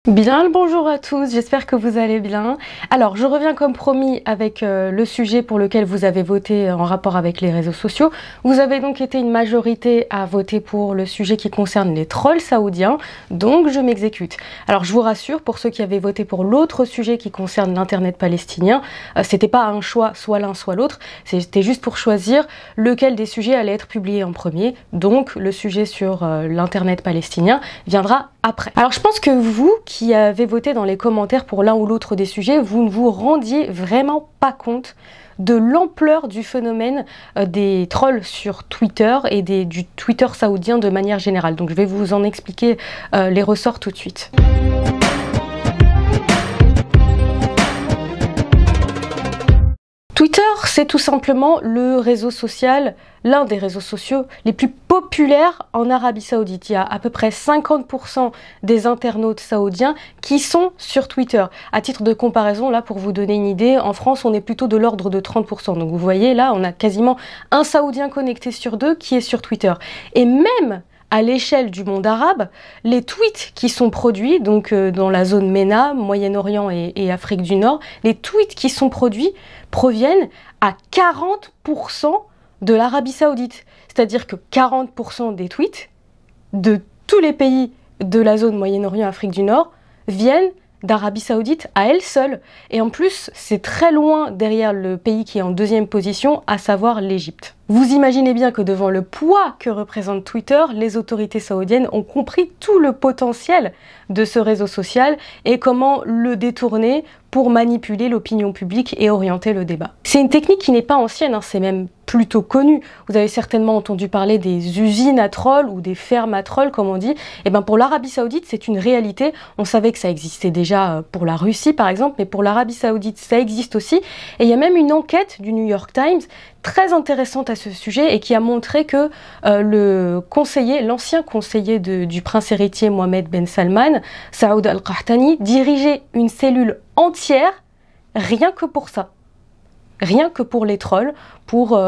Bien le bonjour à tous, j'espère que vous allez bien. Alors je reviens comme promis avec le sujet pour lequel vous avez voté en rapport avec les réseaux sociaux. Vous avez donc été une majorité à voter pour le sujet qui concerne les trolls saoudiens, donc je m'exécute. Alors je vous rassure, pour ceux qui avaient voté pour l'autre sujet qui concerne l'internet palestinien, c'était pas un choix soit l'un soit l'autre, c'était juste pour choisir lequel des sujets allait être publié en premier. Donc le sujet sur l'internet palestinien viendra après. Alors je pense que vous qui avez voté dans les commentaires pour l'un ou l'autre des sujets, vous ne vous rendiez vraiment pas compte de l'ampleur du phénomène des trolls sur Twitter et du Twitter saoudien de manière générale. Donc je vais vous en expliquer les ressorts tout de suite. Twitter, c'est tout simplement le réseau social, l'un des réseaux sociaux les plus populaires en Arabie Saoudite. Il y a à peu près 50% des internautes saoudiens qui sont sur Twitter. À titre de comparaison, là, pour vous donner une idée, en France, on est plutôt de l'ordre de 30%. Donc vous voyez, là, on a quasiment un Saoudien connecté sur deux qui est sur Twitter. Et même à l'échelle du monde arabe, les tweets qui sont produits, donc dans la zone MENA, Moyen-Orient et Afrique du Nord, les tweets qui sont produits proviennent à 40% de l'Arabie Saoudite. C'est-à-dire que 40% des tweets de tous les pays de la zone Moyen-Orient, Afrique du Nord viennent d'Arabie Saoudite à elle seule. Et en plus, c'est très loin derrière le pays qui est en deuxième position, à savoir l'Égypte. Vous imaginez bien que devant le poids que représente Twitter, les autorités saoudiennes ont compris tout le potentiel de ce réseau social et comment le détourner pour manipuler l'opinion publique et orienter le débat. C'est une technique qui n'est pas ancienne, hein, c'est même plutôt connu. Vous avez certainement entendu parler des usines à trolls ou des fermes à trolls, comme on dit. Et bien pour l'Arabie Saoudite, c'est une réalité. On savait que ça existait déjà pour la Russie, par exemple, mais pour l'Arabie Saoudite, ça existe aussi. Et il y a même une enquête du New York Times très intéressante à ce sujet et qui a montré que l'ancien conseiller du prince héritier Mohammed Ben Salman, Saoud Al-Qahtani, dirigeait une cellule entière rien que pour ça. Rien que pour les trolls, pour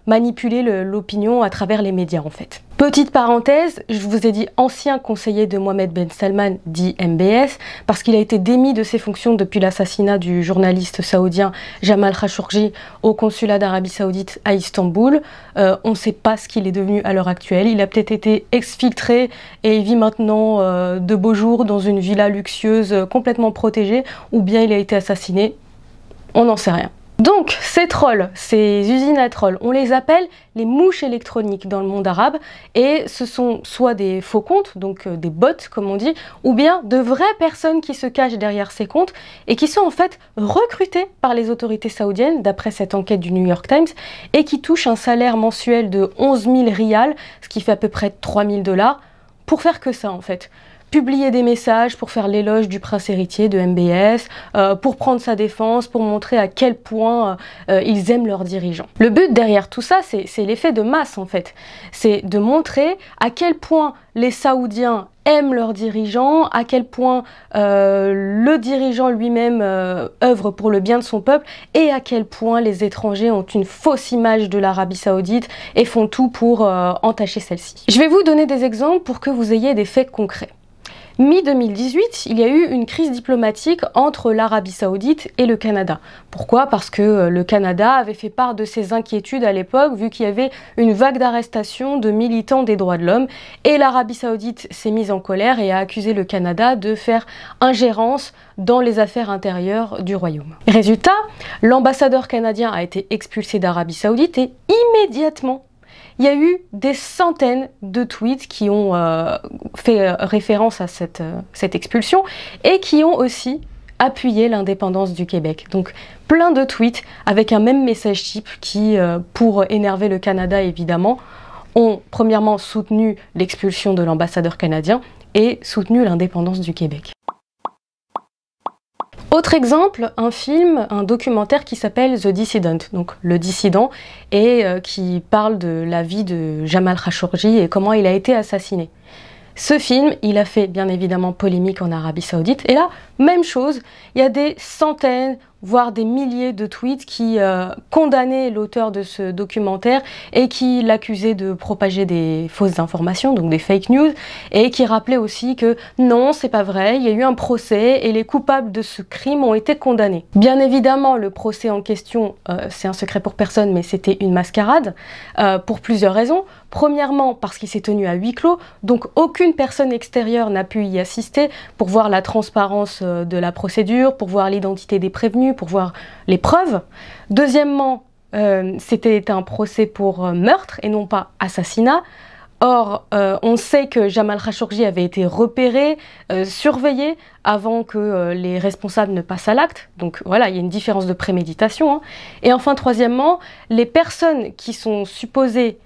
manipuler l'opinion à travers les médias en fait. Petite parenthèse, je vous ai dit ancien conseiller de Mohammed Ben Salman, dit MBS, parce qu'il a été démis de ses fonctions depuis l'assassinat du journaliste saoudien Jamal Khashoggi au consulat d'Arabie Saoudite à Istanbul. On ne sait pas ce qu'il est devenu à l'heure actuelle. Il a peut-être été exfiltré et il vit maintenant de beaux jours dans une villa luxueuse complètement protégée, ou bien il a été assassiné. On n'en sait rien. Donc, ces trolls, ces usines à trolls, on les appelle les mouches électroniques dans le monde arabe et ce sont soit des faux comptes, donc des bots comme on dit, ou bien de vraies personnes qui se cachent derrière ces comptes et qui sont en fait recrutées par les autorités saoudiennes, d'après cette enquête du New York Times, et qui touchent un salaire mensuel de 11 000 rials, ce qui fait à peu près 3 000 $, pour faire que ça en fait. Publier des messages pour faire l'éloge du prince héritier de MBS, pour prendre sa défense, pour montrer à quel point ils aiment leurs dirigeants. Le but derrière tout ça, c'est l'effet de masse en fait. C'est de montrer à quel point les Saoudiens aiment leurs dirigeants, à quel point le dirigeant lui-même œuvre pour le bien de son peuple et à quel point les étrangers ont une fausse image de l'Arabie Saoudite et font tout pour entacher celle-ci. Je vais vous donner des exemples pour que vous ayez des faits concrets. Mi-2018, il y a eu une crise diplomatique entre l'Arabie Saoudite et le Canada. Pourquoi? Parce que le Canada avait fait part de ses inquiétudes à l'époque, vu qu'il y avait une vague d'arrestations de militants des droits de l'homme. Et l'Arabie Saoudite s'est mise en colère et a accusé le Canada de faire ingérence dans les affaires intérieures du royaume. Résultat, l'ambassadeur canadien a été expulsé d'Arabie Saoudite et immédiatement, il y a eu des centaines de tweets qui ont fait référence à cette expulsion et qui ont aussi appuyé l'indépendance du Québec. Donc plein de tweets avec un même message type qui, pour énerver le Canada évidemment, ont premièrement soutenu l'expulsion de l'ambassadeur canadien et soutenu l'indépendance du Québec. Autre exemple, un film, un documentaire qui s'appelle The Dissident, donc le dissident, et qui parle de la vie de Jamal Khashoggi et comment il a été assassiné. Ce film, il a fait bien évidemment polémique en Arabie Saoudite, et là, même chose, il y a des centaines, voire des milliers de tweets qui condamnaient l'auteur de ce documentaire et qui l'accusaient de propager des fausses informations, donc des fake news, et qui rappelaient aussi que non, c'est pas vrai, il y a eu un procès et les coupables de ce crime ont été condamnés. Bien évidemment, le procès en question, c'est un secret pour personne, mais c'était une mascarade, pour plusieurs raisons. Premièrement, parce qu'il s'est tenu à huis clos, donc aucune personne extérieure n'a pu y assister pour voir la transparence de la procédure, pour voir l'identité des prévenus, pour voir les preuves. Deuxièmement, c'était un procès pour meurtre et non pas assassinat. Or, on sait que Jamal Khashoggi avait été repéré, surveillé avant que les responsables ne passent à l'acte. Donc voilà, il y a une différence de préméditation, hein. Et enfin, troisièmement, les personnes qui sont supposées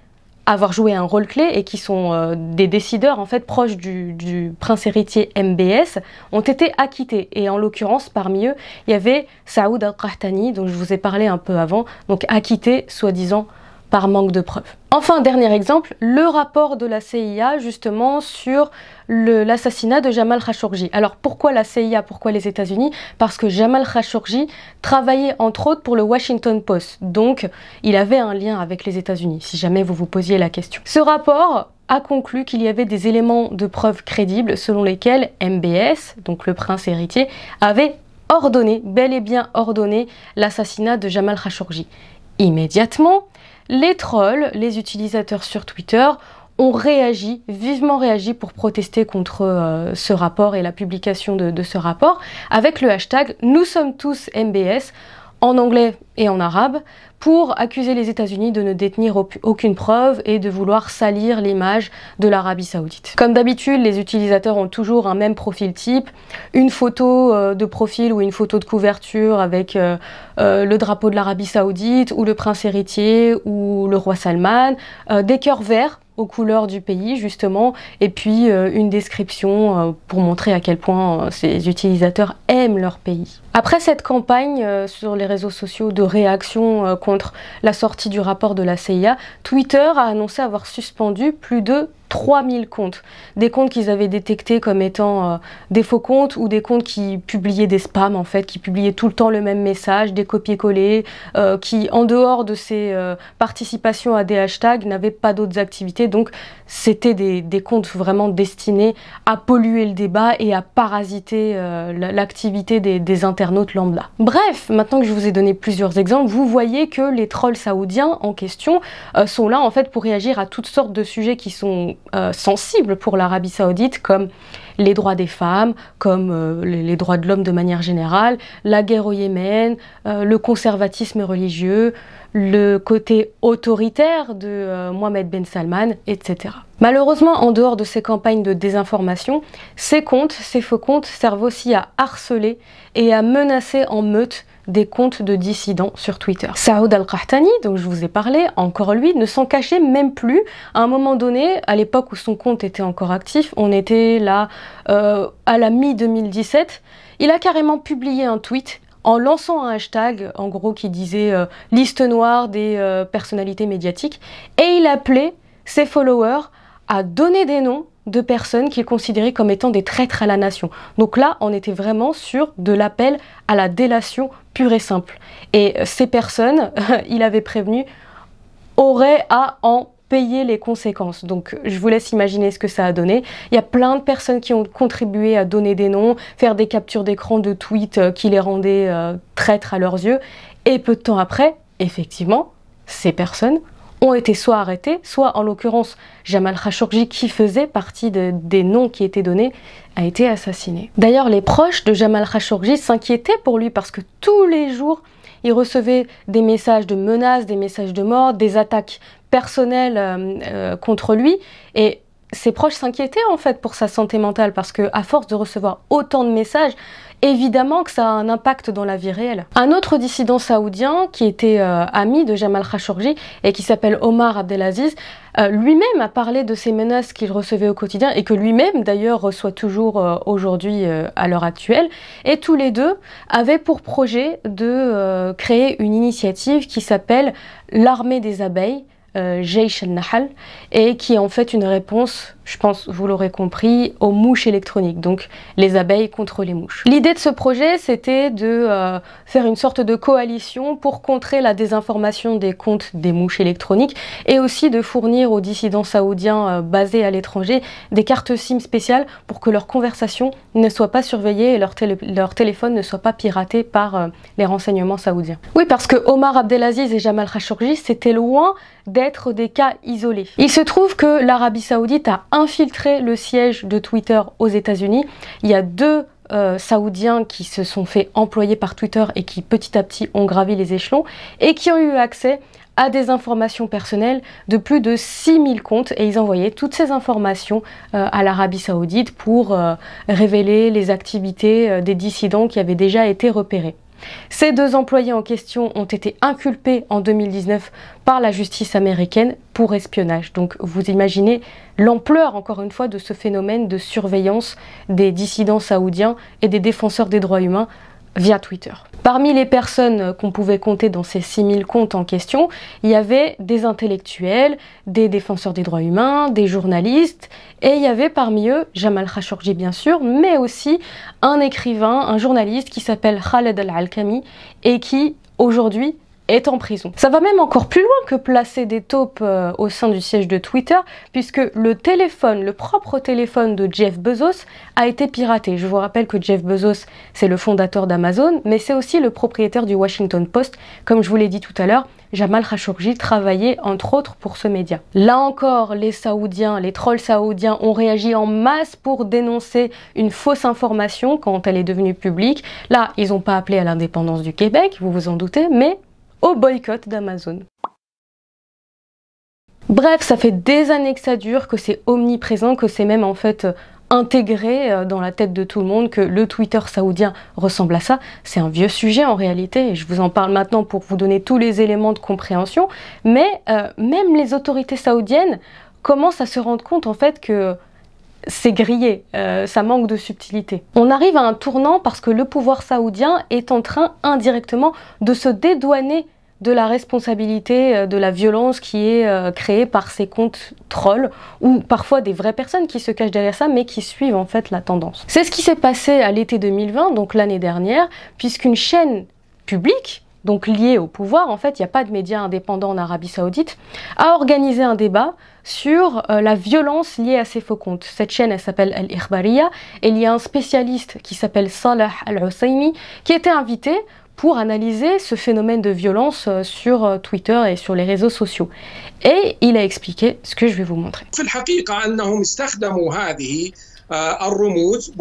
avoir joué un rôle clé et qui sont des décideurs en fait proches du prince héritier MBS ont été acquittés. Et en l'occurrence, parmi eux, il y avait Saoud Al-Qahtani, dont je vous ai parlé un peu avant, donc acquitté, soi-disant, par manque de preuves. Enfin, dernier exemple, le rapport de la CIA justement sur l'assassinat de Jamal Khashoggi. Alors pourquoi la CIA, pourquoi les États-Unis? Parce que Jamal Khashoggi travaillait entre autres pour le Washington Post, donc il avait un lien avec les États-Unis, si jamais vous vous posiez la question. Ce rapport a conclu qu'il y avait des éléments de preuve crédibles selon lesquels MBS, donc le prince héritier, avait ordonné, bel et bien ordonné, l'assassinat de Jamal Khashoggi. Immédiatement, les trolls, les utilisateurs sur Twitter, ont réagi, vivement réagi pour protester contre ce rapport et la publication de ce rapport avec le hashtag « Nous sommes tous MBS » en anglais et en arabe pour accuser les États-Unis de ne détenir aucune preuve et de vouloir salir l'image de l'Arabie Saoudite. Comme d'habitude, les utilisateurs ont toujours un même profil type, une photo de profil ou une photo de couverture avec le drapeau de l'Arabie Saoudite ou le prince héritier ou le roi Salman, des cœurs verts aux couleurs du pays justement, et puis une description pour montrer à quel point ces utilisateurs aiment leur pays. Après cette campagne sur les réseaux sociaux de réaction contre la sortie du rapport de la CIA, Twitter a annoncé avoir suspendu plus de 3000 comptes. Des comptes qu'ils avaient détectés comme étant des faux comptes ou des comptes qui publiaient des spams en fait, qui publiaient tout le temps le même message, des copier-coller, qui en dehors de ces participations à des hashtags n'avaient pas d'autres activités. Donc c'était des comptes vraiment destinés à polluer le débat et à parasiter l'activité des internautes lambda. Bref, maintenant que je vous ai donné plusieurs exemples, vous voyez que les trolls saoudiens en question sont là en fait pour réagir à toutes sortes de sujets qui sont sensibles pour l'Arabie Saoudite, comme les droits des femmes, comme les droits de l'homme de manière générale, la guerre au Yémen, le conservatisme religieux, le côté autoritaire de Mohammed Ben Salman, etc. Malheureusement, en dehors de ces campagnes de désinformation, ces comptes, ces faux comptes servent aussi à harceler et à menacer en meute des comptes de dissidents sur Twitter. Saoud Al-Qahtani, dont je vous ai parlé, encore lui, ne s'en cachait même plus. À un moment donné, à l'époque où son compte était encore actif, on était là à la mi-2017, il a carrément publié un tweet en lançant un hashtag, en gros, qui disait liste noire des personnalités médiatiques, et il appelait ses followers à donner des noms de personnes qu'il considérait comme étant des traîtres à la nation. Donc là, on était vraiment sur de l'appel à la délation pure et simple. Et ces personnes, il avait prévenu, auraient à en payer les conséquences. Donc je vous laisse imaginer ce que ça a donné. Il y a plein de personnes qui ont contribué à donner des noms, faire des captures d'écran de tweets qui les rendaient traîtres à leurs yeux. Et peu de temps après, effectivement, ces personnes ont été soit arrêtés, soit en l'occurrence Jamal Khashoggi, qui faisait partie des noms qui étaient donnés, a été assassiné. D'ailleurs, les proches de Jamal Khashoggi s'inquiétaient pour lui parce que tous les jours, il recevait des messages de menaces, des messages de mort, des attaques personnelles contre lui, et ses proches s'inquiétaient en fait pour sa santé mentale parce que à force de recevoir autant de messages, évidemment que ça a un impact dans la vie réelle. Un autre dissident saoudien qui était ami de Jamal Khashoggi et qui s'appelle Omar Abdelaziz, lui-même a parlé de ces menaces qu'il recevait au quotidien et que lui-même d'ailleurs reçoit toujours aujourd'hui à l'heure actuelle. Et tous les deux avaient pour projet de créer une initiative qui s'appelle l'armée des abeilles, Jaysh al-Nahl, et qui est en fait une réponse je pense, vous l'aurez compris, aux mouches électroniques, donc les abeilles contre les mouches. L'idée de ce projet, c'était de faire une sorte de coalition pour contrer la désinformation des comptes des mouches électroniques et aussi de fournir aux dissidents saoudiens basés à l'étranger des cartes SIM spéciales pour que leurs conversations ne soient pas surveillées et leur téléphone ne soit pas piraté par les renseignements saoudiens. Oui, parce que Omar Abdelaziz et Jamal Khashoggi, c'était loin d'être des cas isolés. Il se trouve que l'Arabie Saoudite a infiltré le siège de Twitter aux États-Unis. Il y a deux Saoudiens qui se sont fait employer par Twitter et qui petit à petit ont gravi les échelons et qui ont eu accès à des informations personnelles de plus de 6000 comptes et ils envoyaient toutes ces informations à l'Arabie Saoudite pour révéler les activités des dissidents qui avaient déjà été repérés. Ces deux employés en question ont été inculpés en 2019 par la justice américaine pour espionnage. Donc vous imaginez l'ampleur, encore une fois, de ce phénomène de surveillance des dissidents saoudiens et des défenseurs des droits humains via Twitter. Parmi les personnes qu'on pouvait compter dans ces 6000 comptes en question, il y avait des intellectuels, des défenseurs des droits humains, des journalistes, et il y avait parmi eux Jamal Khashoggi bien sûr, mais aussi un écrivain, un journaliste qui s'appelle Khaled Al-Alkami et qui aujourd'hui est en prison. Ça va même encore plus loin que placer des taupes au sein du siège de Twitter, puisque le propre téléphone de Jeff Bezos a été piraté. Je vous rappelle que Jeff Bezos, c'est le fondateur d'Amazon, mais c'est aussi le propriétaire du Washington Post. Comme je vous l'ai dit tout à l'heure, Jamal Khashoggi travaillait entre autres pour ce média. Là encore, les Saoudiens, les trolls saoudiens ont réagi en masse pour dénoncer une fausse information quand elle est devenue publique. Là, ils n'ont pas appelé à l'indépendance du Québec, vous vous en doutez, mais au boycott d'Amazon. Bref, ça fait des années que ça dure, que c'est omniprésent, que c'est même en fait intégré dans la tête de tout le monde, que le Twitter saoudien ressemble à ça. C'est un vieux sujet en réalité, et je vous en parle maintenant pour vous donner tous les éléments de compréhension, mais même les autorités saoudiennes commencent à se rendre compte en fait que c'est grillé, ça manque de subtilité. On arrive à un tournant parce que le pouvoir saoudien est en train indirectement de se dédouaner de la responsabilité de la violence qui est créée par ces comptes trolls ou parfois des vraies personnes qui se cachent derrière ça mais qui suivent en fait la tendance. C'est ce qui s'est passé à l'été 2020, donc l'année dernière, puisqu'une chaîne publique, donc liée au pouvoir, en fait il n'y a pas de médias indépendants en Arabie Saoudite, a organisé un débat sur la violence liée à ces faux comptes. Cette chaîne, elle s'appelle Al-Ikhbariya, et il y a un spécialiste qui s'appelle Salah Al-Husseini qui était invité pour analyser ce phénomène de violence sur Twitter et sur les réseaux sociaux. Et il a expliqué ce que je vais vous montrer. الرموز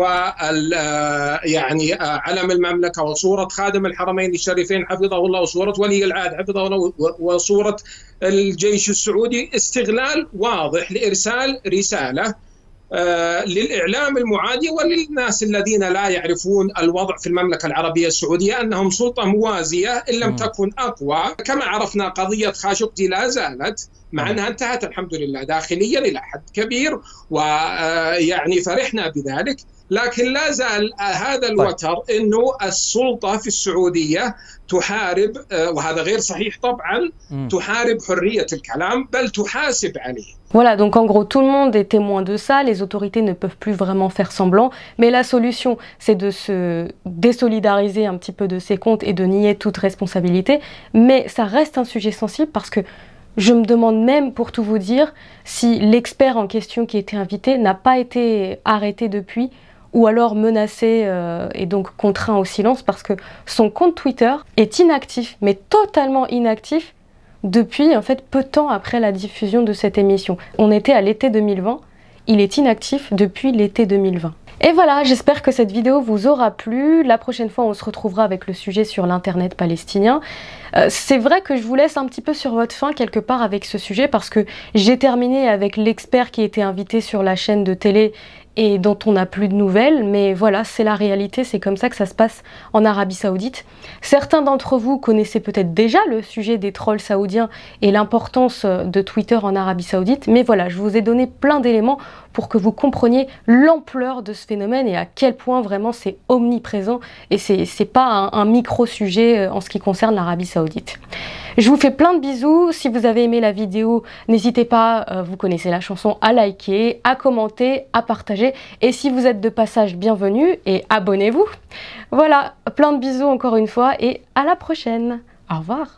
يعني علم المملكة وصورة خادم الحرمين الشريفين حفظه الله وصورة ولي العهد حفظه الله وصورة الجيش السعودي استغلال واضح لإرسال رسالة للإعلام المعادي وللناس الذين لا يعرفون الوضع في المملكة العربية السعودية أنهم سلطة موازية إن لم تكن أقوى. كما عرفنا قضية خاشقجي لا زالت مع أنها انتهت الحمد لله داخليا إلى حد كبير ويعني فرحنا بذلك، لكن لا زال هذا الوتر أنه السلطة في السعودية تحارب وهذا غير صحيح طبعا تحارب حرية الكلام بل تحاسب عليه. Voilà, donc en gros tout le monde est témoin de ça, les autorités ne peuvent plus vraiment faire semblant, mais la solution c'est de se désolidariser un petit peu de ces comptes et de nier toute responsabilité, mais ça reste un sujet sensible parce que je me demande même, pour tout vous dire, si l'expert en question qui était invité n'a pas été arrêté depuis ou alors menacé et donc contraint au silence parce que son compte Twitter est inactif, mais totalement inactif depuis en fait peu de temps après la diffusion de cette émission. On était à l'été 2020, il est inactif depuis l'été 2020. Et voilà, j'espère que cette vidéo vous aura plu. La prochaine fois, on se retrouvera avec le sujet sur l'internet palestinien. C'est vrai que je vous laisse un petit peu sur votre faim quelque part avec ce sujet parce que j'ai terminé avec l'expert qui était invité sur la chaîne de télé et dont on n'a plus de nouvelles, mais voilà, c'est la réalité, c'est comme ça que ça se passe en Arabie Saoudite. Certains d'entre vous connaissaient peut-être déjà le sujet des trolls saoudiens et l'importance de Twitter en Arabie Saoudite, mais voilà, je vous ai donné plein d'éléments pour que vous compreniez l'ampleur de ce phénomène et à quel point vraiment c'est omniprésent et c'est pas un micro-sujet en ce qui concerne l'Arabie Saoudite. Je vous fais plein de bisous. Si vous avez aimé la vidéo, n'hésitez pas, vous connaissez la chanson, à liker, à commenter, à partager. Et si vous êtes de passage, bienvenue et abonnez-vous. Voilà, plein de bisous encore une fois et à la prochaine. Au revoir.